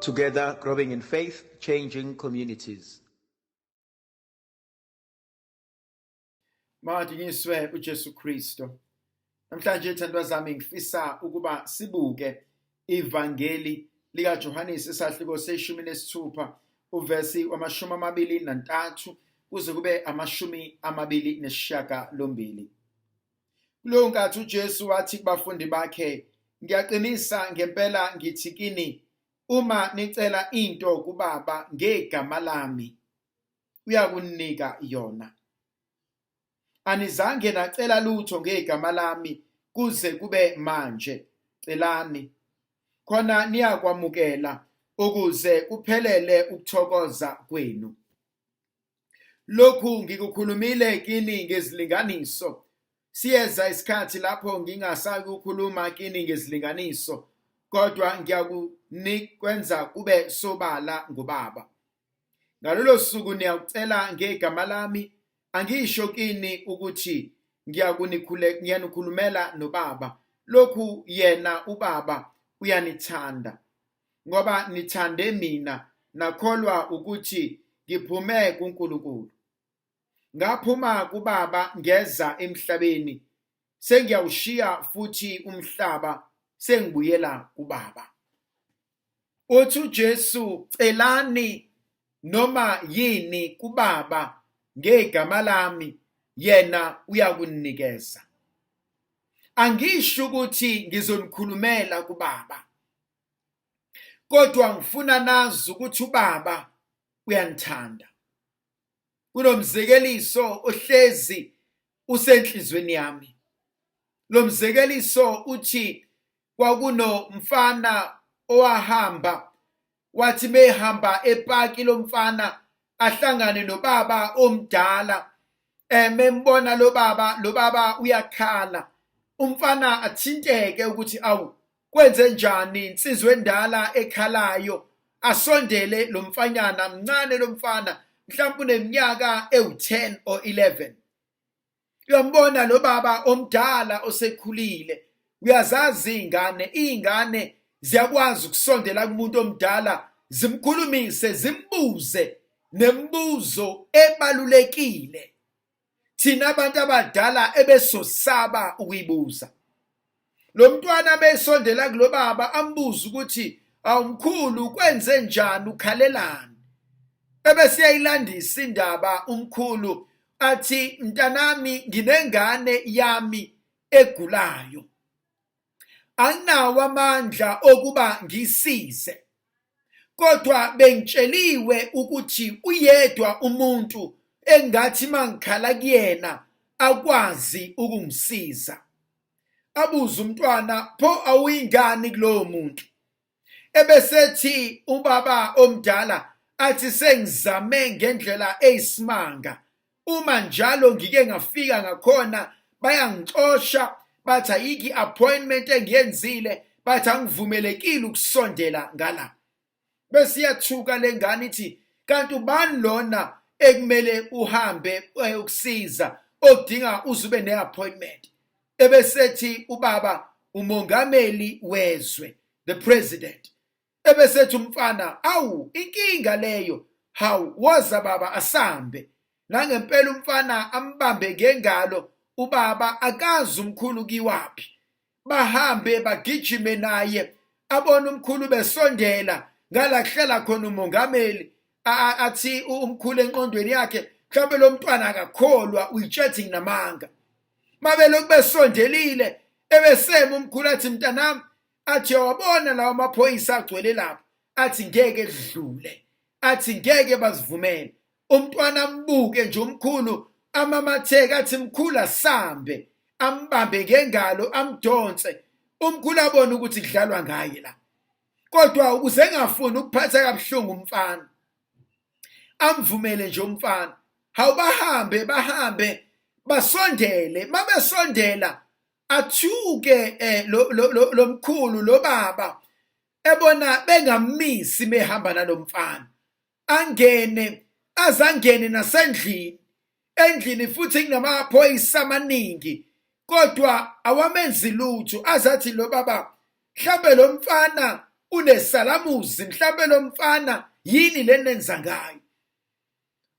Together, growing in faith, changing communities. Madinyiswe uJesu Kristo. Namhlanje thandwa zami ngifisa ukuba sibuke ivangeli lika Johannes isahluko seshumi nesithupha uvesi wamashumi amabili nantathu kuze kube amashumi amabili nesishiyagalombili. Kulo nkathi uJesu wathi kubafundi bakhe, ngiyaqinisa ngempela ngithi kini, uma nicela into kuBaba ngegama lami uyakunika yona. Anizange nacela lutho ngegama lami kuze kube manje, celani khona niyakwamukela ukuze kuphelele ukuthokoza kwenu. Lokhu ngikukhulumile kini ngezilinganiso. Siyeza isikhathi lapho ngingasaki ukukhuluma kini ngezilinganiso, kodwa ngiyakunikwenza kube sobala nguBaba. Ngalolo suku niyakucela ngegama lami, angisho kini ukuthi ngiyanikhulumela noBaba. Lokhu yena uBaba uyanithanda, ngoba nithande mina nakholwa ukuthi ngiphume kuNkulunkulu. Ngaphuma kuBaba ngeza emhlabeni, sengiyawushiya futhi umhlaba sengibuyela kuBaba. Uthi uJesu, celani noma yini kuBaba ngegama lami yena uyakunikeza. Angisho ukuthi ngizonikhulumela kuBaba, kodwa ngifuna nazi ukuthi uBaba uyanithanda. Kunomzekeliso ohlezi usenhlizweni yami. Lo mzekeliso uthi kwakunomfana owahamba, wathi mehamba epaki lomfana ahlangane nobaba omdala. Membona lo baba uyakhala. Umfana athinteke ukuthi awu kwenze njani insizwe endala ekhalayo. Asondele lo mfanyana mncane lo mfana, mhlawumbe uneminyaka ewu10 or 11. Uyambona lo baba omdala osekhulile. Uyazazi ingane ziyakwazi ukusondela kumuntu omdala, zimkhulumise, zimbuze nembuzo ebalulekile thina abantu abadala ebesosaba ukuyibuza. Lo mntwana besondela kulo baba ambuza ukuthi, awumkhulu kwenze njani, ukhalelani? Ebesiyayilandisa indaba umkhulu athi, mntanami nginengane yami egulayo, anginawo amandla okuba ngisize, kodwa bengitsheliwe ukuthi uyedwa umuntu engathi mangikhala kuyena akwazi ukungisiza. Abuza umntwana, pho awuyingani kulowo muntu? Ebesethi ubaba omdala athi, sengizame ngendlela eyisimanga, uma njalo ngike ngafika ngakhona bayangixosha, bathi ayikho appointment engiyenzile, bathi angivumelekile ukusondela ngala. Bese iyathuka lengane ithi, kanti ubani lona ekumele uhambe ukusiza okudinga uzube neappointment? Ebesethi ubaba, umongameli wezwe, the president. Ebesethi umfana, awu inkinga leyo, hawu woza baba asambe. Nangempela umfana ambambe ngengalo, ubaba akazi umkhulu kiwaphi. Bahambe bagijime naye, abona umkhulu besondela ngala kuhlela khona umongameli. Athi umkhulu enqondweni yakhe, mhlawumbe lo mntwana akakholwa, uyitshethi nginamanga. Mabelokhu besondelile, ebesema umkhulu athi, mntanami, athi wabona lawo amaphoyisa agcwele lapha, athi ngeke kudlule, athi ngeke bazivumele. Umntwana ambuke nje umkhulu, amamatheka athi mkhulu asambe, ambambe ngengalo amdonse. Umkhulu abona ukuthi kudlalwa ngaye la, kodwa ukuze engafuni ukuphatha kabuhlungu umfana, amvumele nje umfana. Hawu bahambe basondele. Mabesondela athuke lo mkhulu lo baba, ebona bengamisi mehamba nalomfana, azangene nasendlini futhi kunamaphoyisa amaningi, kodwa awamenzi lutho. Azathi lo baba, mhlawumbe lo mfana unesalamuzi mhlambe lo mfana yini lenenza ngayo.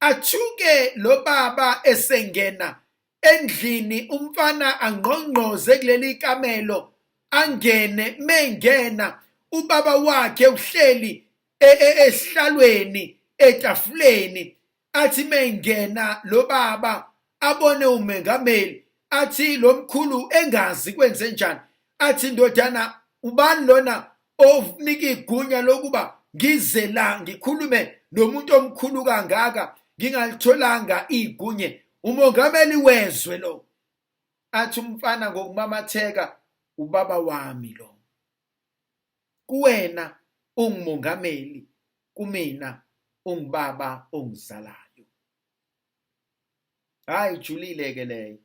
Athuke lo baba esengena endlini umfana angqongqoze kuleli kamelo angene mengena ubaba wakhe uhleli esihlalweni etafuleni athi mengena lo baba abone umengameli athi lo mkhulu engazi kwenze njani athi ndodana ubani lona onika igunya lokuba ngize la ngikhulume nomuntu omkhulu kangaka ngingalitholanga igunye umongameli wezwe lo. Athi umfana ngokumamatheka ubaba wami lo, kuwena ungumongameli kumina ungubaba ongizalayo. Hayi julile ke leyo.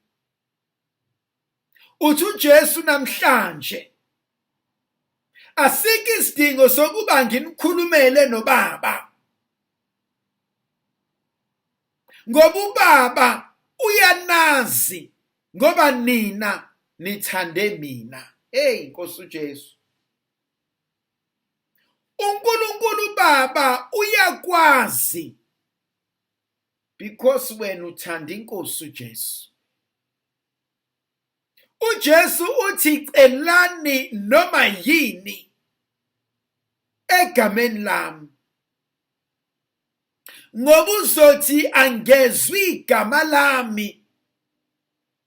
Uthi uJesu namhlanje asike isidingo sokuba nginikhulumele nobaba, ngoba ubaba uyanazi ngoba nina nithande mina. Hey Nkosi uJesu, uNkulunkulu Baba uyakwazi because wena uthanda iNkosi uJesu. uJesu uthi celani noma yini egameni lami, ngoba uzothi angezwe igama lami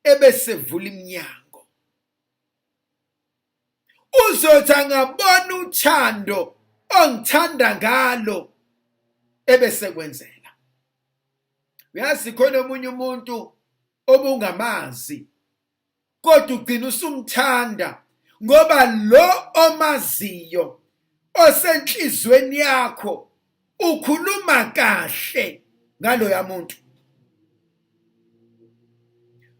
ebese vula iminyango. Uzothi angabona uthando ongithanda ngalo ebese kwenzela. Uyazi khona omunye umuntu obungamazi kodwa ugcina usumthanda ngoba lo omaziyo osenhlizweni yakho ukhuluma kahle ngalo yamuntu.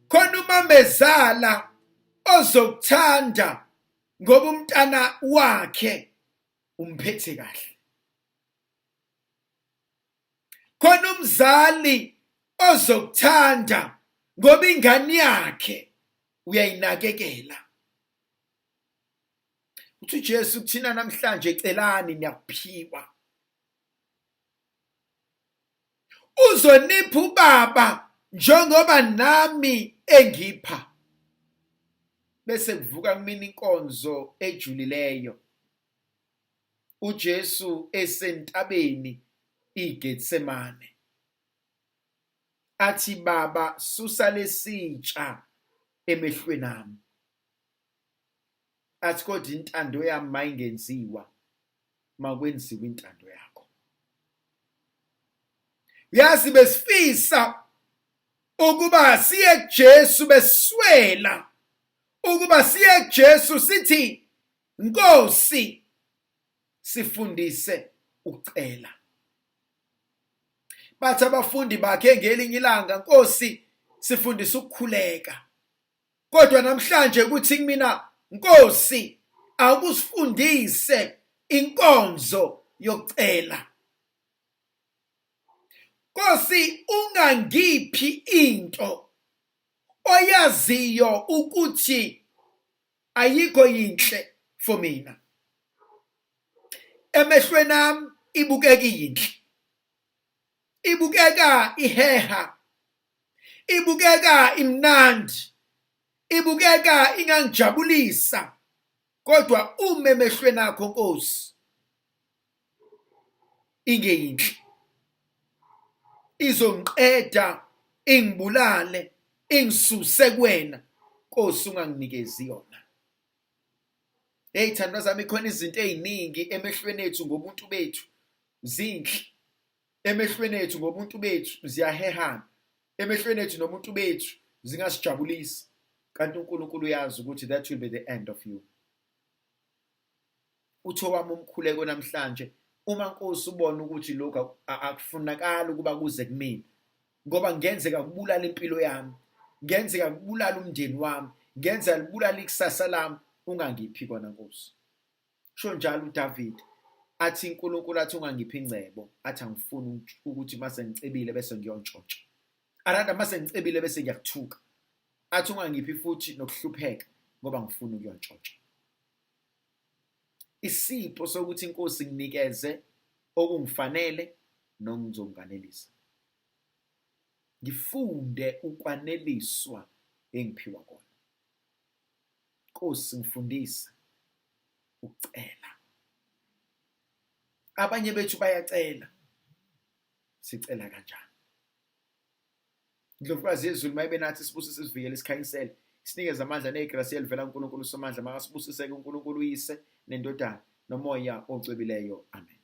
Khona umamezala ozokuthanda ngoba umntana wakhe umphethe kahle. Khona umzali ozokuthanda ngoba ingane yakhe uyayinakekela. Uthi uJesu kuthina namhlanje celani niyakuphiwa. Uzonipha ubaba njengoba nami engipha. Bese kuvuka kumina inkonzo ejulileyo. uJesu esentabeni iGetsemane. Athi baba susa lesitsha emehlweni ami. Athi kodwa intando yami mayingenziwa makwenziwe intando yakho. Uyazi besifisa ukuba siye kuJesu beswela ukuba siye kuJesu sithi Nkosi sifundise ukucela. Bathi abafundi bakhe ngelinye ilanga Nkosi sifundise ukukhuleka. Kodwa namhlanje kuthi kumina Nkosi akusifundise inkonzo yokucela. Nkosi ungangiphi into oyaziyo ukuthi ayikho yinhle for mina. Emehlweni ami ibukeka yinhle. Ibukeka iheha. Ibukeka imnandi. Ibukeka ingangijabulisa. Kodwa uma emehlweni akho Nkosi ingeyinhle, izongiqeda, ingibulale, ingisuse kuwena, Nkosi unganginikezi yona. Hey thandwa zami, khona izinto eziningi emehlweni ethu ngobuntu bethu zinhle. Emehlweni ethu ngobuntu bethu ziyahehana. Emehlweni ethu nomuntu bethu zingasijabulisi. Kanti uNkulunkulu uyazi ukuthi that will be the end of you. Utho wami umkhuleko namhlanje, uma Nkosi ubona ukuthi lokho akufunakala ukuba kuze kumina, ngoba ngenzeka kubulala impilo yami, ngenzeka kubulala umndeni wami, ngenzeka kubulala ikusasa lami, ungangiphi kona Nkosi. Sho njalo uDavid athi uNkulunkulu athi ungangiphi ingcebo, athi angifuni ukuthi mase ngicebile bese ngiyontshontsha. Arada mase ngicebile bese ngiyakuthuka. Athi ungangiphi futhi nokuhlupheka ngoba ngifuna ukuyontshontsha. isipho sokuthi inkosi nginikeze okungifanele nokuzonganelisa. Ngifunde ukwaneliswa engiphiwa kona. Nkosi ngifundise ukucela. Abanye bethu bayacela. Sicela kanjani? Indlovukazi yezulu mayibe nathi sibusise sivikele isikhanyisele. Sinikeze amandla negrace elivela kuNkulunkulu uSomandla. Makasibusise kuNkulunkulu uyise nendodana nomoya ocwebileyo. Amen.